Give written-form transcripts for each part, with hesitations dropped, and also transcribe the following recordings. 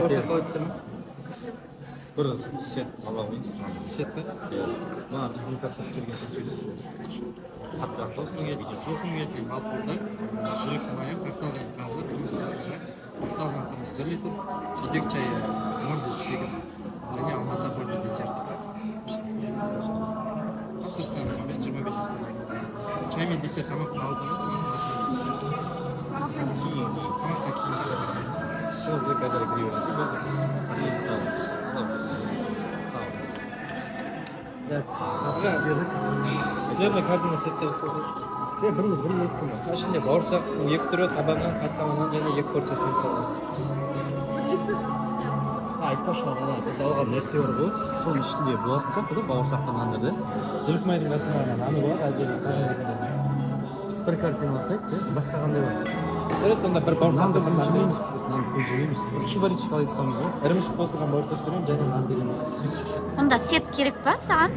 рұқсат аласыздар ма? бір сет ала қойыңыз. Сет па? Мына біздің тапсырыс берген көтересіз. Hatta 90 milyon balkonda жирек майы картофель газы ысалған қымыз 1 литр, жидек чайы 0,8 және алматы бөлді десерт. Тапсырыстарыңыз 15-25 чай мен десерт тамақтың алдында тамақтан кейін. Сіз қазір кіре бересіз. Сау. Тапсырыс бердік. Өте корзина сеттер бір еттім. Ішінде бауырсақ 2 түрі, табаннан, қаттаманнан және 2 порциясын саламыз. Айтпашы ғана, біз алған нәрсе бар ғой, соның ішінде болатын сияқты бауырсақтан нандырды. Жілік майдың қасында наны болады, әдемі қағылығында. Бір картина алсайық, басқа қандай бар? Көрет, онда бір бауырсақты бір нан береміз. Нан көп жемейміз. Субаричка айтқанымыз ғой. Ірімшік қосылған бауырсақ беремін, және нан беремін. Онда сет керек па саған?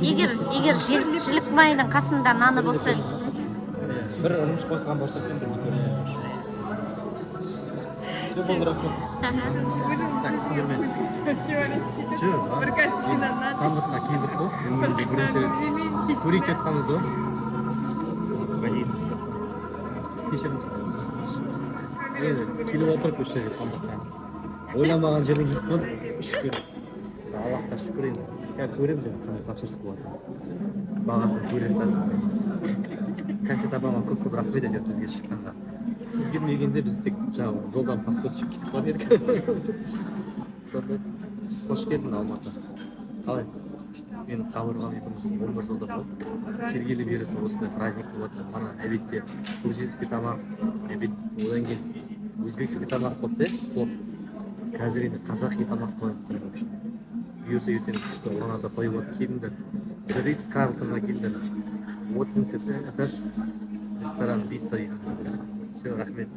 Егер жілік майының қасында наны болса, бір ірімшік қосылған бауырсақпен бір микро жіберемін. Все болды рахмет. Бір картина Сандыққа келдік қой. Бірінші рет көрейік жатқанымыз ғой. Кешірім. Келіп отырып осы жерге сандықтан. Ойламаған жерден келіп қойдық. Шүкір. Аллахқа шүкір енді. Көреміз енді қандай тапсырыс болады. Бағасын көресіздер. Конфет апама көп рахмет етеді бізге шыққанға. Сіз келмегенде біз тек жаңағы жолдан паспорт жеп кетіп қалған едік. Сонда қош келдің Алматы. Қалай? Мен қабырғам екеуміз 11 жылда болды. Келгелі бері осындай праздник болып жатыр. Мана әбетте грузинский тамақ, әбет одан кейін өзбекский тамақ болды, плов. Қазір енді қазақи тамақ қойып тұрмын үшін. Бұйырса ертең күшті оңаза қойып отыр. Келіңдер. Ритц Карлтонға келіңдер. 30 этаж ресторан Биста дейді. Все, рахмет.